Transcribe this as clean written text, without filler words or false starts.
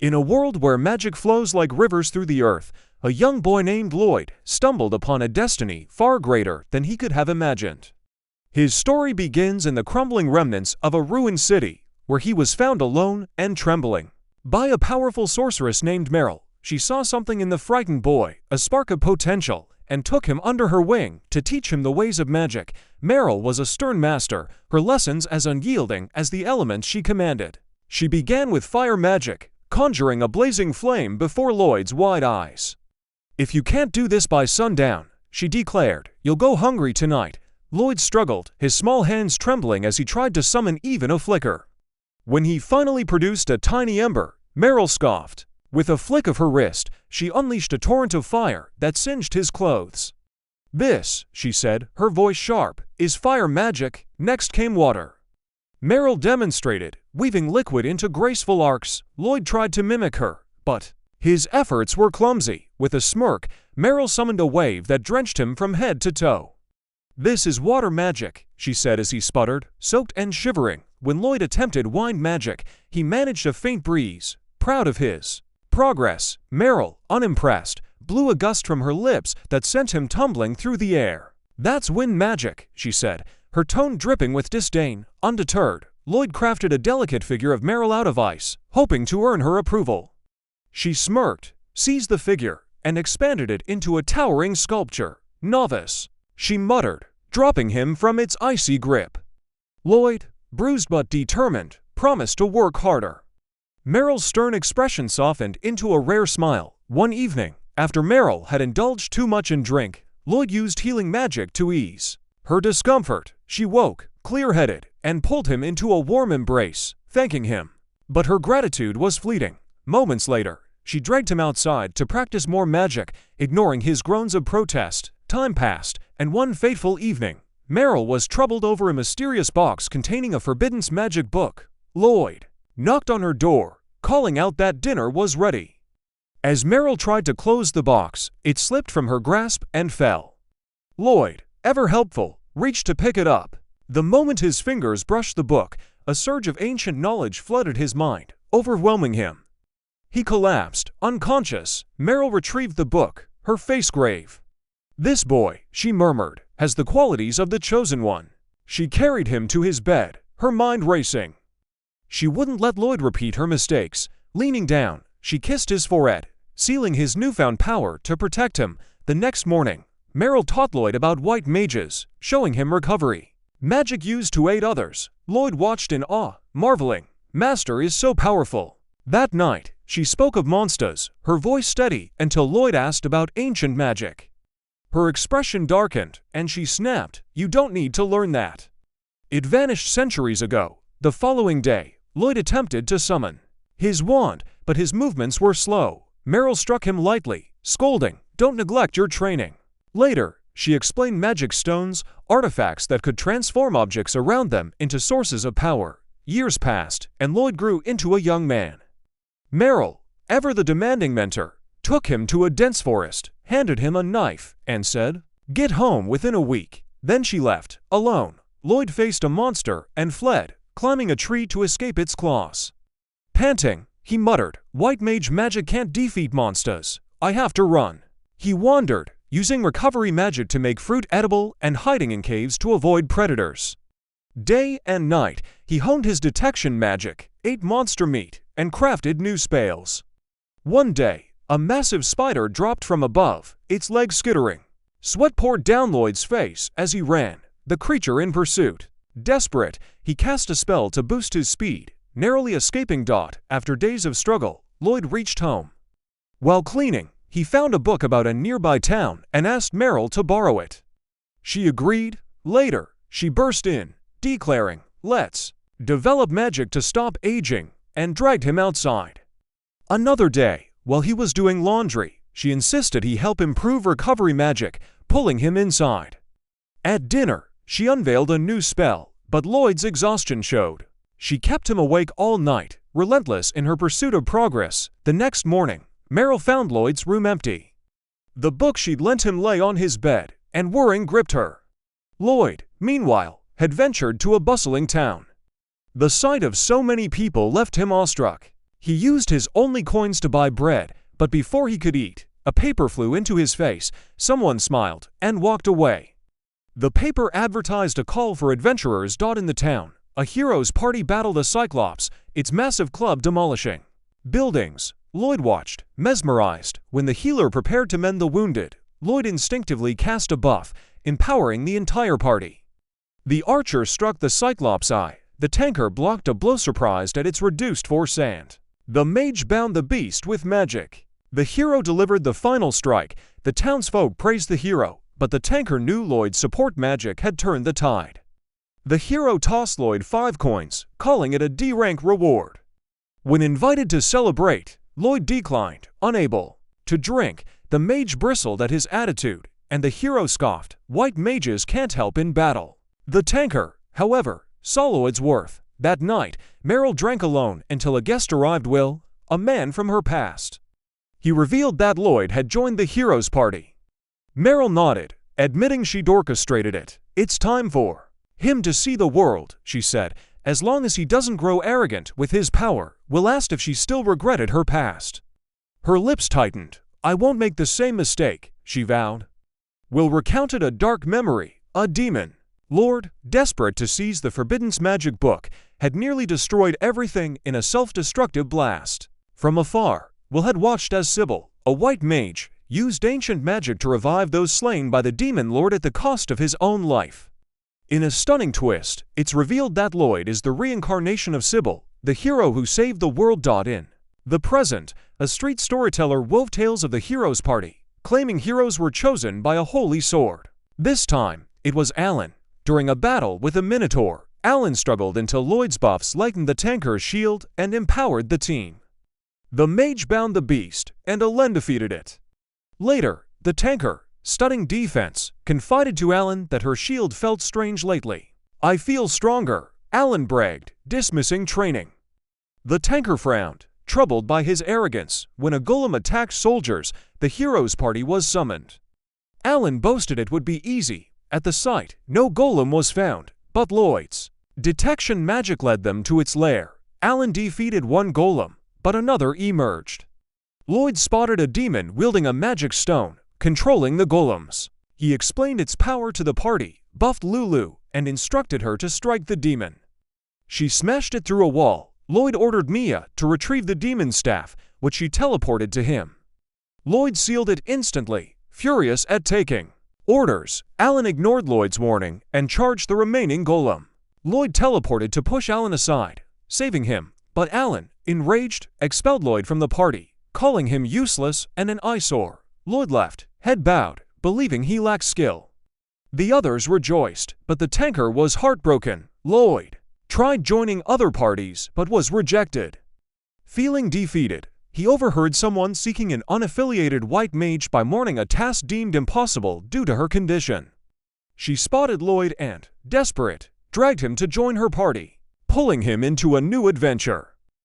In a world where magic flows like rivers through the earth, a young boy named Lloyd stumbled upon a destiny far greater than he could have imagined. His story begins in the crumbling remnants of a ruined city, where he was found alone and trembling by a powerful sorceress named Meryl. She saw something in the frightened boy, a spark of potential, and took him under her wing to teach him the ways of magic. Meryl was a stern master, her lessons as unyielding as the elements she commanded. She began with fire magic, conjuring a blazing flame before Lloyd's wide eyes. "If you can't do this by sundown," she declared, "you'll go hungry tonight." Lloyd struggled, his small hands trembling as he tried to summon even a flicker. When he finally produced a tiny ember, Meryl scoffed. With a flick of her wrist, she unleashed a torrent of fire that singed his clothes. "This," she said, her voice sharp, "is fire magic." Next came water. Meryl demonstrated, weaving liquid into graceful arcs. Lloyd tried to mimic her, but his efforts were clumsy. With a smirk, Meryl summoned a wave that drenched him from head to toe. "This is water magic," she said as he sputtered, soaked and shivering. When Lloyd attempted wind magic, he managed a faint breeze. Proud of his progress, Meryl, unimpressed, blew a gust from her lips that sent him tumbling through the air. "That's wind magic," she said, her tone dripping with disdain. Undeterred, Lloyd crafted a delicate figure of Meryl out of ice, hoping to earn her approval. She smirked, seized the figure, and expanded it into a towering sculpture. "Novice," she muttered, dropping him from its icy grip. Lloyd, bruised but determined, promised to work harder. Meryl's stern expression softened into a rare smile. One evening, after Meryl had indulged too much in drink, Lloyd used healing magic to ease her discomfort. She woke, clear-headed, and pulled him into a warm embrace, thanking him. But her gratitude was fleeting. Moments later, she dragged him outside to practice more magic, ignoring his groans of protest. Time passed, and one fateful evening, Meryl was troubled over a mysterious box containing a forbidden magic book. Lloyd knocked on her door, calling out that dinner was ready. As Meryl tried to close the box, it slipped from her grasp and fell. Lloyd, ever helpful, reached to pick it up. The moment his fingers brushed the book, a surge of ancient knowledge flooded his mind, overwhelming him. He collapsed, unconscious. Meryl retrieved the book, her face grave. "This boy," she murmured, "has the qualities of the chosen one." She carried him to his bed, her mind racing. She wouldn't let Lloyd repeat her mistakes. Leaning down, she kissed his forehead, sealing his newfound power to protect him. The next morning, Meryl taught Lloyd about white mages, showing him recovery magic used to aid others. Lloyd watched in awe, marveling. "Master is so powerful." That night, she spoke of monsters, her voice steady until Lloyd asked about ancient magic. Her expression darkened, and she snapped, "You don't need to learn that. It vanished centuries ago." The following day, Lloyd attempted to summon his wand, but his movements were slow. Meryl struck him lightly, scolding, "Don't neglect your training." Later, she explained magic stones, artifacts that could transform objects around them into sources of power. Years passed, and Lloyd grew into a young man. Meryl, ever the demanding mentor, took him to a dense forest, handed him a knife, and said, "Get home within a week." Then she left, alone. Lloyd faced a monster and fled, climbing a tree to escape its claws. Panting, he muttered, "White mage magic can't defeat monsters. I have to run." He wandered, using recovery magic to make fruit edible and hiding in caves to avoid predators. Day and night, he honed his detection magic, ate monster meat, and crafted new spells. One day, a massive spider dropped from above, its legs skittering. Sweat poured down Lloyd's face as he ran, the creature in pursuit. Desperate, he cast a spell to boost his speed, narrowly escaping. After days of struggle, Lloyd reached home. While cleaning, he found a book about a nearby town and asked Meryl to borrow it. She agreed. Later, she burst in, declaring, "Let's develop magic to stop aging," and dragged him outside. Another day, while he was doing laundry, she insisted he help improve recovery magic, pulling him inside. At dinner, she unveiled a new spell, but Lloyd's exhaustion showed. She kept him awake all night, relentless in her pursuit of progress. The next morning, Meryl found Lloyd's room empty. The book she'd lent him lay on his bed, and worrying gripped her. Lloyd, meanwhile, had ventured to a bustling town. The sight of so many people left him awestruck. He used his only coins to buy bread, but before he could eat, a paper flew into his face, someone smiled, and walked away. The paper advertised a call for adventurers. In the town, a hero's party battled a cyclops, its massive club demolishing buildings. Lloyd watched, mesmerized. When the healer prepared to mend the wounded, Lloyd instinctively cast a buff, empowering the entire party. The archer struck the cyclops' eye. The tanker blocked a blow, surprised at its reduced force, and the mage bound the beast with magic. The hero delivered the final strike. The townsfolk praised the hero, but the tanker knew Lloyd's support magic had turned the tide. The hero tossed Lloyd 5 coins, calling it a D-rank reward. When invited to celebrate, Lloyd declined, unable to drink. The mage bristled at his attitude, and the hero scoffed, "White mages can't help in battle." The tanker, however, saw Lloyd's worth. That night, Meryl drank alone until a guest arrived, Will, a man from her past. He revealed that Lloyd had joined the hero's party. Meryl nodded, admitting she'd orchestrated it. "It's time for him to see the world," she said. "As long as he doesn't grow arrogant with his power." Will asked if she still regretted her past. Her lips tightened. "I won't make the same mistake," she vowed. Will recounted a dark memory. A demon lord, desperate to seize the forbidden magic book, had nearly destroyed everything in a self-destructive blast. From afar, Will had watched as Sybil, a white mage, used ancient magic to revive those slain by the demon lord at the cost of his own life. In a stunning twist, it's revealed that Lloyd is the reincarnation of Sybil, the hero who saved the world. In the present, a street storyteller wove tales of the hero's party, claiming heroes were chosen by a holy sword. This time, it was Alan. During a battle with a minotaur, Alan struggled until Lloyd's buffs lightened the tanker's shield and empowered the team. The mage bound the beast, and Alan defeated it. Later, the tanker, studying defense, confided to Alan that her shield felt strange lately. "I feel stronger," Alan bragged, dismissing training. The tanker frowned, troubled by his arrogance. When a golem attacked soldiers, the hero's party was summoned. Alan boasted it would be easy. At the site, no golem was found, but Lloyd's detection magic led them to its lair. Alan defeated one golem, but another emerged. Lloyd spotted a demon wielding a magic stone, controlling the golems. He explained its power to the party, buffed Lulu, and instructed her to strike the demon. She smashed it through a wall. Lloyd ordered Mia to retrieve the demon's staff, which she teleported to him. Lloyd sealed it instantly, furious at taking orders. Alan ignored Lloyd's warning and charged the remaining golem. Lloyd teleported to push Alan aside, saving him, but Alan, enraged, expelled Lloyd from the party, calling him useless and an eyesore. Lloyd left, head bowed, believing he lacked skill. The others rejoiced, but the tanker was heartbroken. Lloyd tried joining other parties but was rejected. Feeling defeated, he overheard someone seeking an unaffiliated white mage by morning, a task deemed impossible due to her condition. She spotted Lloyd and, desperate, dragged him to join her party, pulling him into a new adventure.